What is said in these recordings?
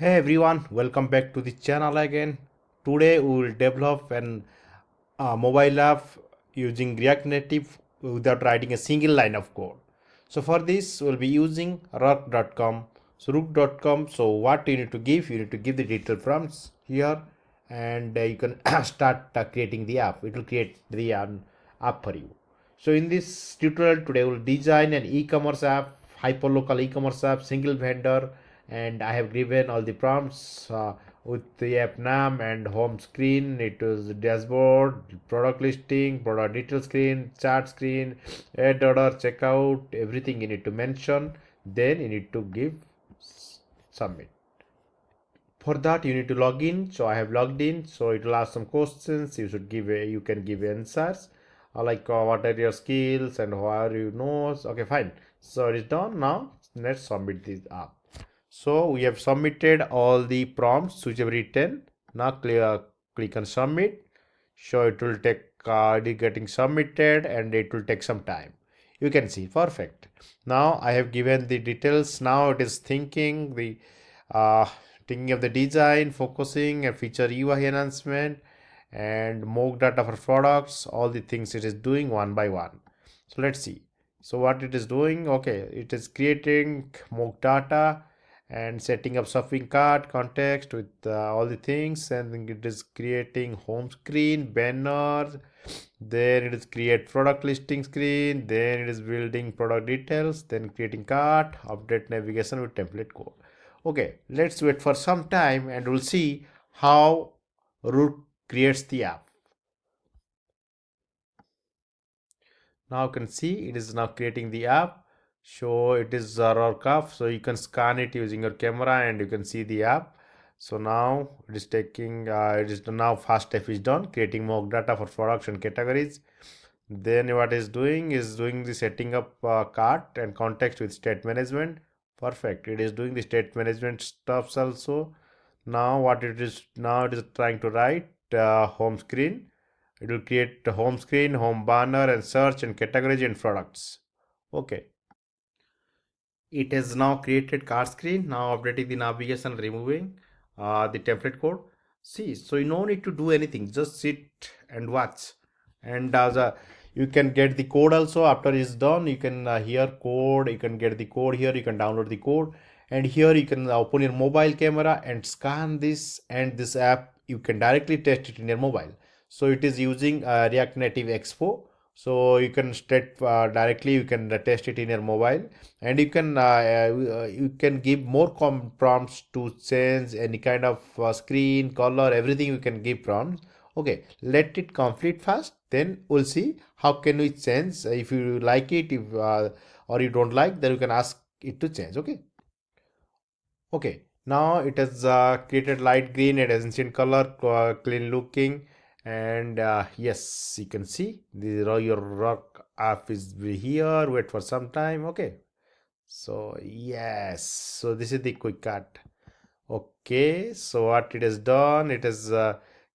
Hey everyone, welcome back to the channel again. Today we will develop an mobile app using React Native without writing a single line of code. So for this we'll be using rook.com. So rook.com, so what you need to give? You need to give the detail prompts here and you can start creating the app. It will create the app for you. So in this tutorial today we'll design an e-commerce app, hyperlocal e-commerce app, single vendor, and I have given all the prompts with the app name and home screen. It is dashboard, product listing, product detail screen, chart screen, add order, checkout, everything you need to mention. Then you need to give submit. For that you need to log in. So I have logged in, so it will ask some questions. You should give you can give answers like what are your skills and how are you knows. Okay, fine, so it is done. Now let's submit this app. So we have submitted all the prompts which have written. Now click on submit. So it will take it getting submitted and it will take some time. You can see perfect. Now I have given the details. Now it is uh, thinking of the design, focusing a feature UI enhancement and mock data for products, all the things it is doing one by one. So let's see. So what it is doing, okay, it is creating mock data and setting up shopping cart context with all the things, and then it is creating home screen, banners, then it is create product listing screen, then it is building product details, then creating cart, update navigation with template code. Okay, let's wait for some time and we'll see how root creates the app. Now you can see it is now creating the app. So it is our cuff, so you can scan it using your camera and you can see the app. So now it is taking it is now first step is done, creating mock data for products and categories. Then what is doing the setting up cart and context with state management. Perfect, it is doing the state management stuffs also. Now what it is, now it is trying to write home screen. It will create the home screen, home banner, and search and categories and products. Okay. It has now created card screen. Now updating the navigation, removing the template code. See, so you no need to do anything. Just sit and watch. And you can get the code also after it's done. You can hear code. You can get the code here. You can download the code. And here you can open your mobile camera and scan this, and this app you can directly test it in your mobile. So it is using React Native Expo. So you can state directly, you can test it in your mobile, and you can give more prompts to change any kind of screen color, everything you can give prompts. Okay, let it complete first, then we'll see how can we change. If you like it, if or you don't like, then you can ask it to change. Okay. Okay, now it has created light green and ancient color, clean looking, and yes, you can see your rock app is here. Wait for some time. Okay, so yes, so this is the quick cut. Okay, so what it has done, it has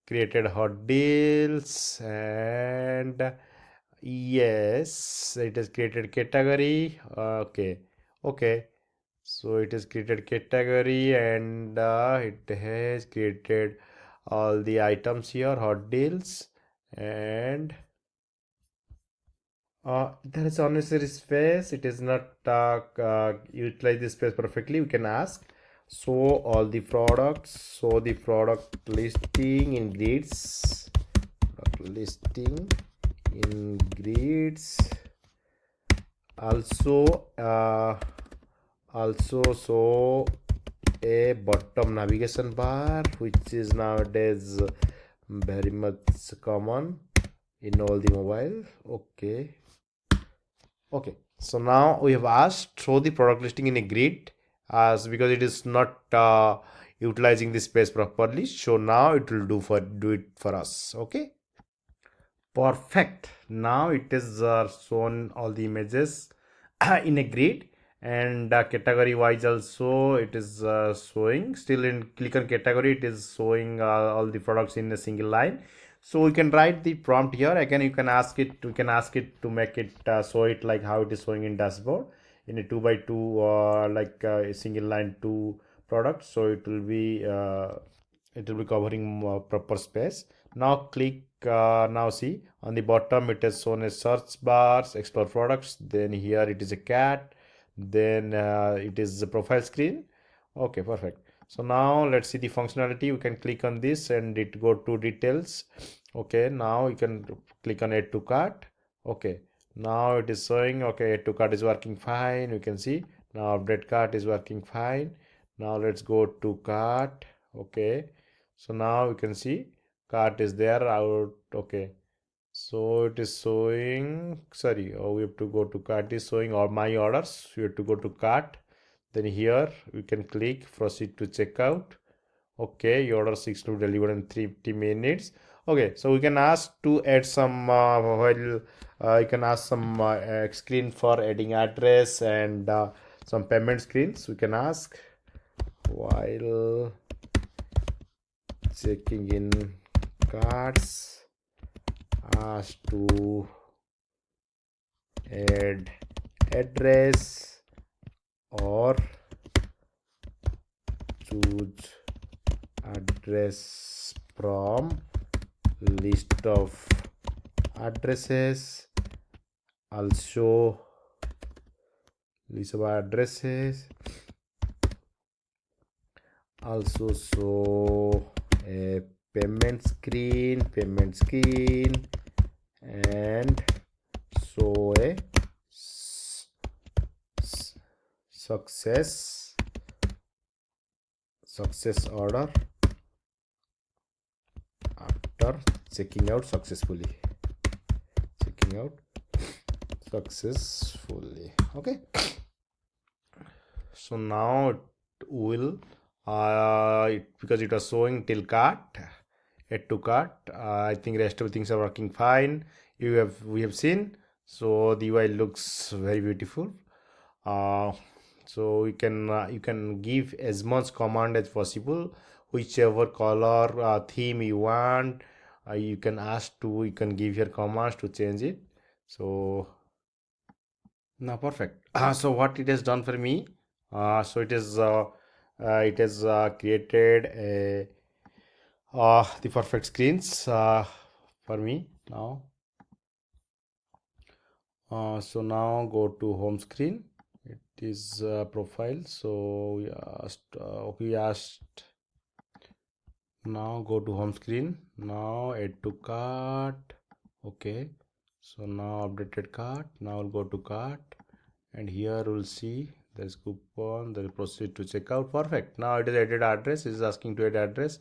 created hot deals, and yes, it has created category. Okay, okay, so it has created category and it has created all the items here, hot deals, and there is unnecessary space. It is not utilize the space perfectly. We can ask. So all the products. So the product listing in grids. Product listing in grids. Also, so a bottom navigation bar, which is nowadays very much common in all the mobile. Okay. Okay, so now we have asked show the product listing in a grid as because it is not utilizing the space properly. So now it will do it for us. Okay, perfect. Now it is shown all the images in a grid, and category wise also it is showing. Still in click on category, it is showing all the products in a single line. So we can write the prompt here again. You can ask it, we can ask it to make it show it like how it is showing in dashboard in a 2 by 2 like a single line, two product, so it will be covering proper space. Now click, now see on the bottom it is shown as search bars, explore products, then here it is a cat, then it is the profile screen. Okay, perfect. So now let's see the functionality. We can click on this and it go to details. Okay, now you can click on add to cart. Okay, now it is showing, okay, add to cart is working fine. You can see now update cart is working fine. Now let's go to cart. Okay, so now you can see cart is there out. Okay, so it is showing, sorry, oh, we have to go to cart is showing all my orders. You have to go to cart, then here we can click proceed to checkout. Okay, your order 6 to deliver in 30 minutes. Okay, so we can ask to add some you can ask some screen for adding address and some payment screens. We can ask while checking in cards, ask to add address or choose address from list of addresses. Also list of addresses, also show a payment screen and show a success order after checking out successfully. Okay, so now it will because it was showing till cart, add to cart. I think rest of the things are working fine. We have seen, so the UI looks very beautiful. So you can give as much command as possible, whichever color theme you want. You can give your commands to change it. So now perfect. So what it has done for me, so it has created the perfect screens for me now. So now go to home screen. It is profile. So we asked now go to home screen. Now add to cart. Okay, so now updated cart. Now I'll go to cart, and here we'll see there's coupon. Then proceed to checkout. Perfect. Now it is added address. It is asking to add address.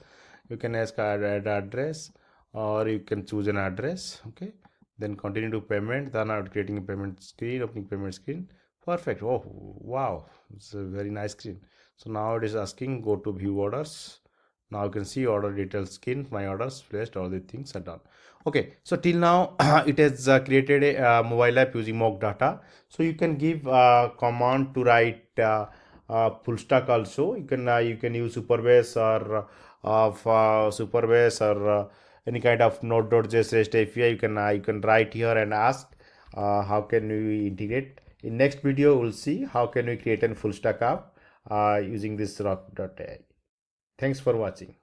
You can ask add address, or you can choose an address. Okay, then continue to payment. Then I'm creating a payment screen, opening payment screen. Perfect. Oh wow, it's a very nice screen. So now it is asking go to view orders. Now you can see order details screen, my orders placed, all the things are done. Okay, so till now it has created a mobile app using mock data. So you can give command to write full stack also. You can use Superbase or Superbase or any kind of Node.js REST API. You can write here and ask how can we integrate. In next video we'll see how can we create a full stack app using this rock.ai. Thanks for watching.